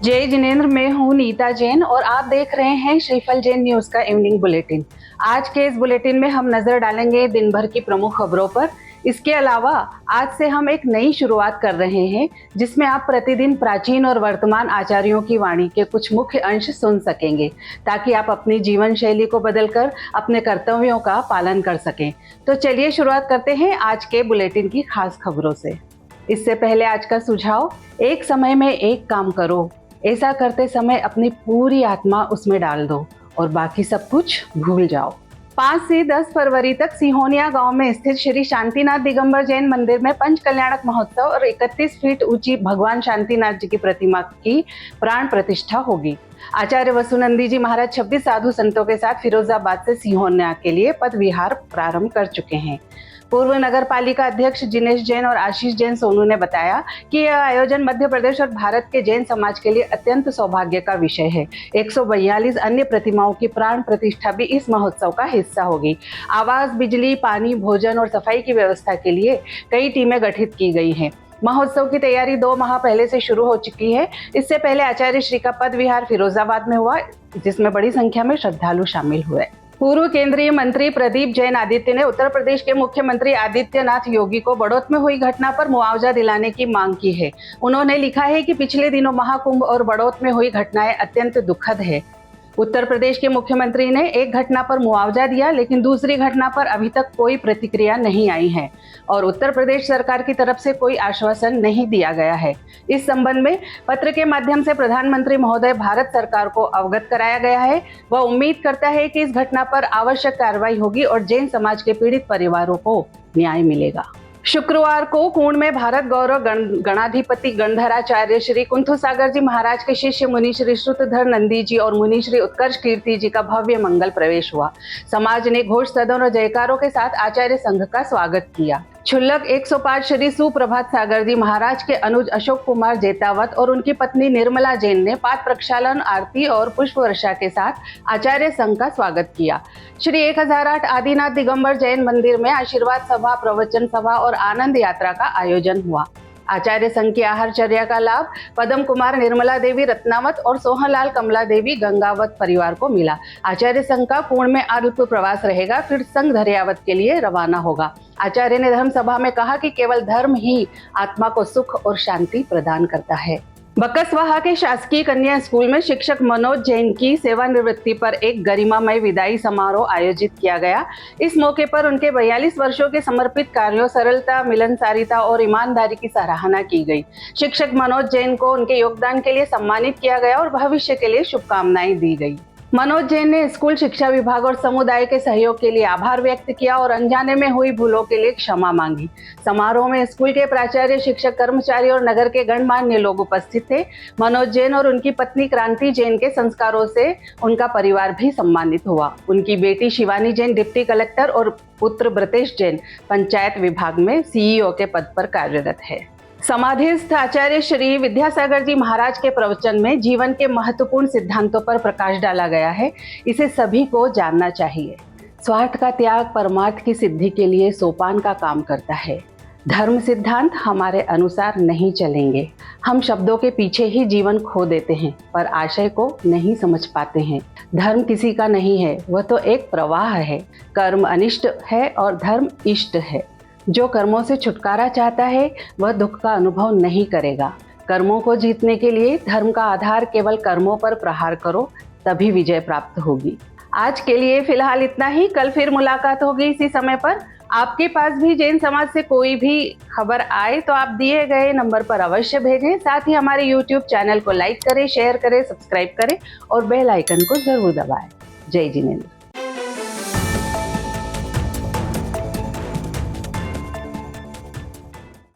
जय जिनेंद्र, मैं हूँ नीता जैन और आप देख रहे हैं श्रीफल जैन न्यूज का इवनिंग बुलेटिन। आज के इस बुलेटिन में हम नजर डालेंगे दिन भर की प्रमुख खबरों पर। इसके अलावा आज से हम एक नई शुरुआत कर रहे हैं जिसमें आप प्रतिदिन प्राचीन और वर्तमान आचार्यों की वाणी के कुछ मुख्य अंश सुन सकेंगे, ताकि आप अपनी जीवन शैली को बदलकर अपने कर्तव्यों का पालन कर सकें। तो चलिए शुरुआत करते हैं आज के बुलेटिन की खास खबरों से। इससे पहले आज का सुझाव, एक समय में एक काम करो। ऐसा करते समय अपनी पूरी आत्मा उसमें डाल दो और बाकी सब कुछ भूल जाओ। 5 से 10 फरवरी तक सिहोनिया गांव में स्थित श्री शांतिनाथ दिगंबर जैन मंदिर में पंच कल्याणक महोत्सव और 31 फीट ऊंची भगवान शांतिनाथ जी की प्रतिमा की प्राण प्रतिष्ठा होगी। आचार्य वसुनंदी जी महाराज 26 साधु संतों के साथ फिरोजाबाद से सिहोनिया के लिए पद विहार प्रारंभ कर चुके हैं। पूर्व नगर पालिका अध्यक्ष जिनेश जैन और आशीष जैन सोनू ने बताया कि यह आयोजन मध्य प्रदेश और भारत के जैन समाज के लिए अत्यंत सौभाग्य का विषय है। 142 अन्य प्रतिमाओं की प्राण प्रतिष्ठा भी इस महोत्सव का हिस्सा होगी। आवास, बिजली, पानी, भोजन और सफाई की व्यवस्था के लिए कई टीमें गठित की गई हैं। महोत्सव की तैयारी 2 माह पहले से शुरू हो चुकी है। इससे पहले आचार्य श्री का पद विहार फिरोजाबाद में हुआ, जिसमें बड़ी संख्या में श्रद्धालु शामिल हुए। पूर्व केंद्रीय मंत्री प्रदीप जैन आदित्य ने उत्तर प्रदेश के मुख्यमंत्री आदित्यनाथ योगी को बड़ौत में हुई घटना पर मुआवजा दिलाने की मांग की है। उन्होंने लिखा है कि पिछले दिनों महाकुंभ और बड़ौत में हुई घटनाएं अत्यंत दुखद है। उत्तर प्रदेश के मुख्यमंत्री ने एक घटना पर मुआवजा दिया, लेकिन दूसरी घटना पर अभी तक कोई प्रतिक्रिया नहीं आई है और उत्तर प्रदेश सरकार की तरफ से कोई आश्वासन नहीं दिया गया है। इस संबंध में पत्र के माध्यम से प्रधानमंत्री महोदय भारत सरकार को अवगत कराया गया है। वह उम्मीद करता है कि इस घटना पर आवश्यक कार्रवाई होगी और जैन समाज के पीड़ित परिवारों को न्याय मिलेगा। शुक्रवार को कुंड में भारत गौरव गणाधिपति गणधराचार्य श्री कुंथु सागर जी महाराज के शिष्य मुनि श्री श्रुतधर नंदी जी और मुनि श्री उत्कर्ष कीर्ति जी का भव्य मंगल प्रवेश हुआ। समाज ने घोष सदन और जयकारों के साथ आचार्य संघ का स्वागत किया। क्षुल्लक 105 श्री सुप्रभात सागर जी महाराज के अनुज अशोक कुमार जेतावत और उनकी पत्नी निर्मला जैन ने पाद प्रक्षालन, आरती और पुष्प वर्षा के साथ आचार्य संघ का स्वागत किया। श्री 1008 आदिनाथ दिगंबर जैन मंदिर में आशीर्वाद सभा, प्रवचन सभा और आनंद यात्रा का आयोजन हुआ। आचार्य संघ की आहारचर्या का लाभ पदम कुमार, निर्मला देवी रत्नावत और सोहनलाल कमला देवी गंगावत परिवार को मिला। आचार्य संघ का कुंड में अल्प प्रवास रहेगा, फिर संघ धरियावत के लिए रवाना होगा। आचार्य ने धर्म सभा में कहा कि केवल धर्म ही आत्मा को सुख और शांति प्रदान करता है। बकसवाहा के शासकीय कन्या स्कूल में शिक्षक मनोज जैन की सेवानिवृत्ति पर एक गरिमामय विदाई समारोह आयोजित किया गया। इस मौके पर उनके 42 वर्षों के समर्पित कार्यों, सरलता, मिलनसारिता और ईमानदारी की सराहना की गई। शिक्षक मनोज जैन को उनके योगदान के लिए सम्मानित किया गया और भविष्य के लिए शुभकामनाएं दी गई। मनोज जैन ने स्कूल शिक्षा विभाग और समुदाय के सहयोग के लिए आभार व्यक्त किया और अनजाने में हुई भूलों के लिए क्षमा मांगी। समारोह में स्कूल के प्राचार्य, शिक्षक, कर्मचारी और नगर के गणमान्य लोग उपस्थित थे। मनोज जैन और उनकी पत्नी क्रांति जैन के संस्कारों से उनका परिवार भी सम्मानित हुआ। उनकी बेटी शिवानी जैन डिप्टी कलेक्टर और पुत्र ब्रतेश जैन पंचायत विभाग में सीईओ के पद पर कार्यरत है। समाधिस्थ आचार्य श्री विद्यासागर जी महाराज के प्रवचन में जीवन के महत्वपूर्ण सिद्धांतों पर प्रकाश डाला गया है। इसे सभी को जानना चाहिए। स्वार्थ का त्याग परमार्थ की सिद्धि के लिए सोपान का काम करता है। धर्म सिद्धांत हमारे अनुसार नहीं चलेंगे। हम शब्दों के पीछे ही जीवन खो देते हैं पर आशय को नहीं समझ पाते हैं। धर्म किसी का नहीं है, वह तो एक प्रवाह है। कर्म अनिष्ट है और धर्म इष्ट है। जो कर्मों से छुटकारा चाहता है वह दुख का अनुभव नहीं करेगा। कर्मों को जीतने के लिए धर्म का आधार केवल कर्मों पर प्रहार करो, तभी विजय प्राप्त होगी। आज के लिए फिलहाल इतना ही। कल फिर मुलाकात होगी इसी समय पर। आपके पास भी जैन समाज से कोई भी खबर आए तो आप दिए गए नंबर पर अवश्य भेजें। साथ ही हमारे YouTube चैनल को लाइक करें, शेयर करें, सब्सक्राइब करें और बेल आइकन को जरूर दबाएं। जय जिनेंद्र।